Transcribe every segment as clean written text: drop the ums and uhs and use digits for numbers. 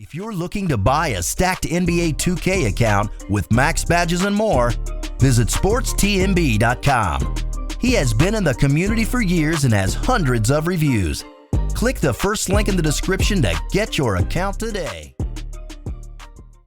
If you're looking to buy a stacked NBA 2K account with max badges and more, visit sportstmb.com. He has been in the community for years and has hundreds of reviews. Click the first link in the description to get your account today.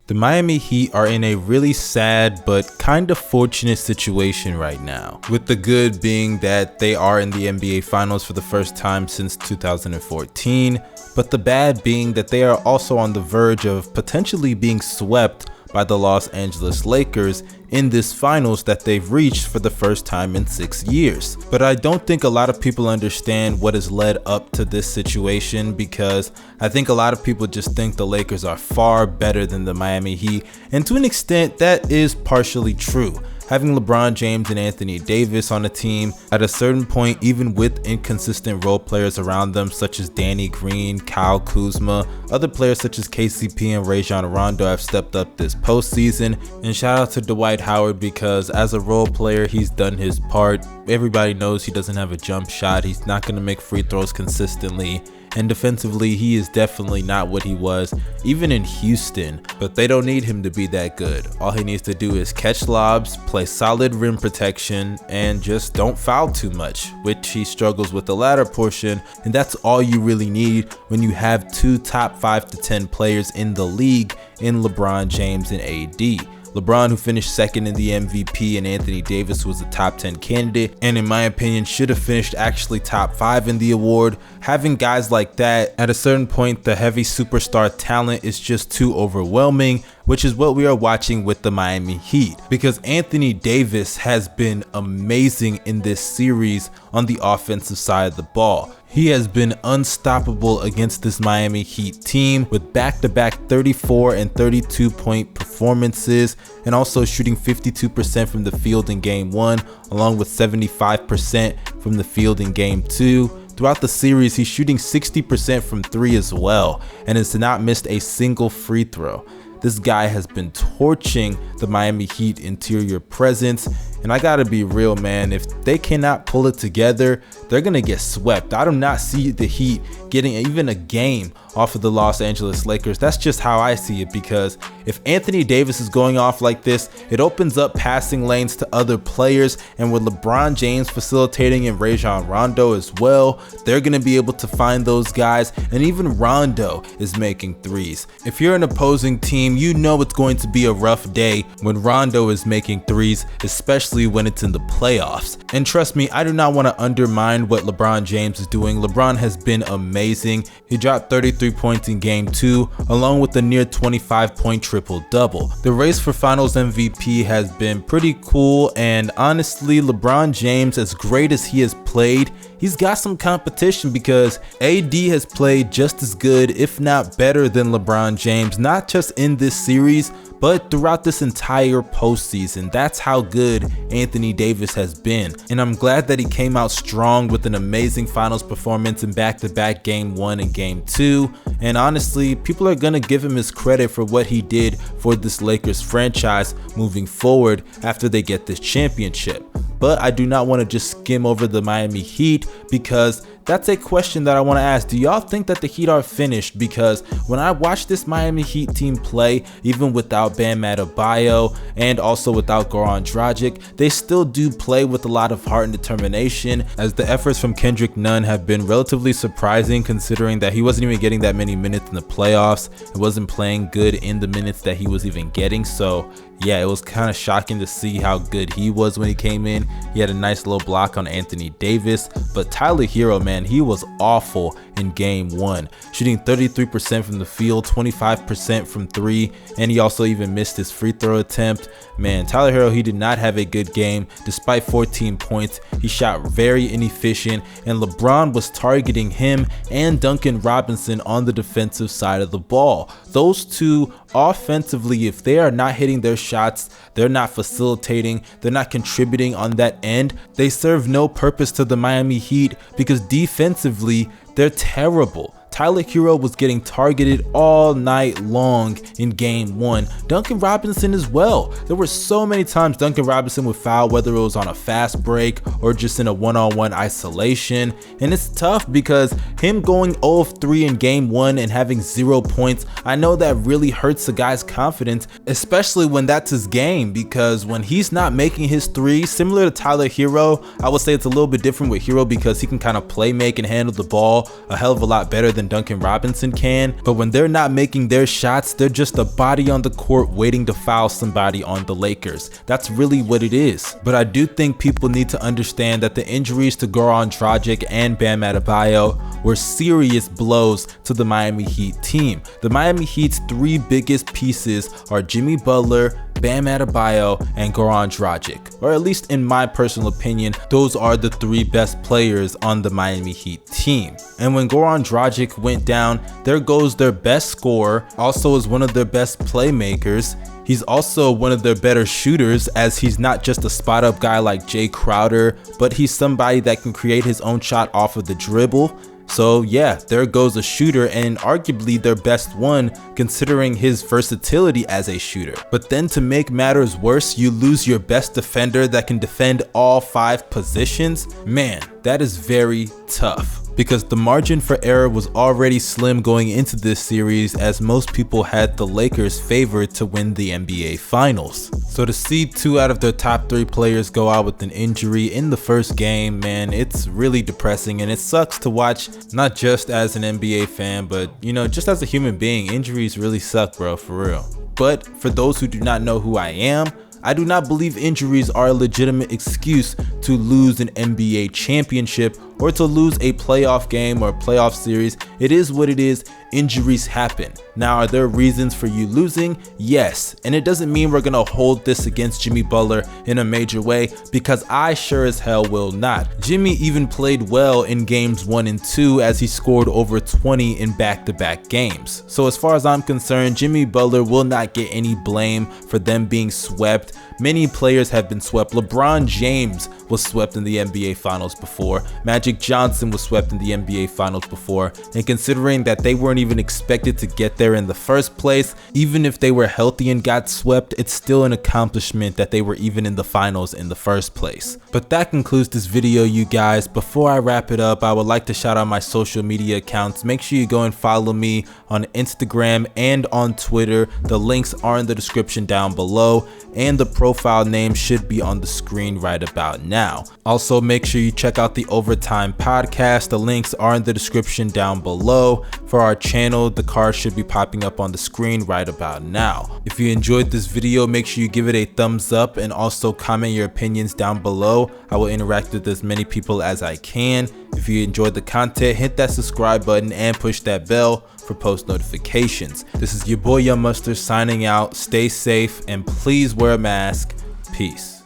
The Miami Heat are in a really sad but kind of fortunate situation right now, with the good being that they are in the NBA Finals for the first time since 2014, but the bad being that they are also on the verge of potentially being swept by the Los Angeles Lakers in this finals that they've reached for the first time in 6 years. But I don't think a lot of people understand what has led up to this situation, because I think a lot of people just think the Lakers are far better than the Miami Heat, and to an extent that is partially true. Having LeBron James and Anthony Davis on a team, at a certain point, even with inconsistent role players around them such as Danny Green, Kyle Kuzma, other players such as KCP and Rajon Rondo have stepped up this postseason. And shout out to Dwight Howard, because as a role player he's done his part. Everybody knows he doesn't have a jump shot, he's not going to make free throws consistently, and defensively he is definitely not what he was even in Houston, but they don't need him to be that good. All he needs to do is catch lobs, play solid rim protection, and just don't foul too much, which he struggles with the latter portion, and that's all you really need when you have two top 5 to 10 players in the league in LeBron James and AD. LeBron, who finished second in the MVP, and Anthony Davis, who was a top 10 candidate, and in my opinion should have finished actually top 5 in the award. Having guys like that, at a certain point the heavy superstar talent is just too overwhelming, which is what we are watching with the Miami Heat, because Anthony Davis has been amazing in this series on the offensive side of the ball. He has been unstoppable against this Miami Heat team, with back-to-back 34 and 32 point performances, and also shooting 52% from the field in game 1 along with 75% from the field in game 2. Throughout the series he's shooting 60% from 3 as well, and has not missed a single free throw. This guy has been torching the Miami Heat interior presence, and I gotta be real, man, if they cannot pull it together, they're gonna get swept. I do not see the Heat getting even a game off of the Los Angeles Lakers. That's just how I see it, because if Anthony Davis is going off like this, it opens up passing lanes to other players, and with LeBron James facilitating and Rajon Rondo as well, they're gonna be able to find those guys, and even Rondo is making threes. If you're an opposing team, you know it's going to be a rough day when Rondo is making threes, especially when it's in the playoffs. And trust me, I do not want to undermine what LeBron James is doing. LeBron has been amazing. He dropped 33 points in game 2 along with a near 25-point triple-double. The race for finals MVP has been pretty cool, and honestly LeBron James, as great as he has played, he's got some competition, because AD has played just as good, if not better, than LeBron James, not just in this series but throughout this entire postseason. That's how good Anthony Davis has been, and I'm glad that he came out strong with an amazing finals performance in back-to-back game 1 and game 2. And honestly, people are gonna give him his credit for what he did for this Lakers franchise moving forward after they get this championship. But I do not want to just skim over the Miami Heat, because that's a question that I want to ask. Do y'all think that the Heat are finished? Because when I watch this Miami Heat team play, even without Bam Adebayo and also without Goran Dragic, they still do play with a lot of heart and determination, as the efforts from Kendrick Nunn have been relatively surprising, considering that he wasn't even getting that many minutes in the playoffs. He wasn't playing good in the minutes that he was even getting, so yeah, it was kind of shocking to see how good he was when he came in. He had a nice little block on Anthony Davis, but Tyler Hero, man, he was awful in game 1, shooting 33% from the field, 25% from 3, and he also even missed his free throw attempt. Man, Tyler Hero, he did not have a good game. Despite 14 points, he shot very inefficient, and LeBron was targeting him and Duncan Robinson on the defensive side of the ball. Those two offensively, if they are not hitting their shots, they're not facilitating, they're not contributing on that end, they serve no purpose to the Miami Heat, because defensively they're terrible. Tyler Hero was getting targeted all night long in game 1. Duncan Robinson as well. There were so many times Duncan Robinson would foul, whether it was on a fast break or just in a one-on-one isolation. And it's tough because him going 0 of 3 in game 1 and having 0 points, I know that really hurts the guy's confidence, especially when that's his game, because when he's not making his threes, similar to Tyler Hero, I would say it's a little bit different with Hero because he can kind of play make and handle the ball a hell of a lot better than Duncan Robinson can. But when they're not making their shots, they're just a body on the court waiting to foul somebody on the Lakers. That's really what it is. But I do think people need to understand that the injuries to Goran Dragic and Bam Adebayo were serious blows to the Miami Heat team. The Miami Heat's 3 biggest pieces are Jimmy Butler, Bam Adebayo, and Goran Dragic. Or at least in my personal opinion, those are the 3 best players on the Miami Heat team. And when Goran Dragic went down, there goes their best scorer, also is one of their best playmakers. He's also one of their better shooters, as he's not just a spot up guy like Jay Crowder, but he's somebody that can create his own shot off of the dribble. So yeah, there goes a shooter, and arguably their best one considering his versatility as a shooter. But then to make matters worse, you lose your best defender that can defend all 5 positions. Man, that is very tough, because the margin for error was already slim going into this series, as most people had the Lakers favored to win the NBA Finals. So to see 2 out of their top 3 players go out with an injury in the first game, man, it's really depressing, and it sucks to watch, not just as an NBA fan, but you know, just as a human being. Injuries really suck, bro, for real. But for those who do not know who I am, I do not believe injuries are a legitimate excuse to lose an NBA championship or to lose a playoff game or a playoff series. It is what it is. Injuries happen. Now, are there reasons for you losing? Yes. And it doesn't mean we're going to hold this against Jimmy Butler in a major way, because I sure as hell will not. Jimmy even played well in games 1 and 2, as he scored over 20 in back-to-back games. So as far as I'm concerned, Jimmy Butler will not get any blame for them being swept. Many players have been swept. LeBron James was swept in the NBA Finals before. Magic Johnson was swept in the NBA Finals before. And considering that they weren't even expected to get there in the first place, even if they were healthy and got swept, it's still an accomplishment that they were even in the finals in the first place. But that concludes this video, you guys. Before I wrap it up, I would like to shout out my social media accounts. Make sure you go and follow me on Instagram and on Twitter. The links are in the description down below, and the profile name should be on the screen right about now. Also, make sure you check out the Overtime podcast. The links are in the description down below. For our channel, the card should be popping up on the screen right about now. If you enjoyed this video, make sure you give it a thumbs up, and also comment your opinions down below. I will interact with as many people as I can. If you enjoyed the content, hit that subscribe button and push that bell for post notifications. This is your boy Young Mustard signing out. Stay safe and please wear a mask. Peace.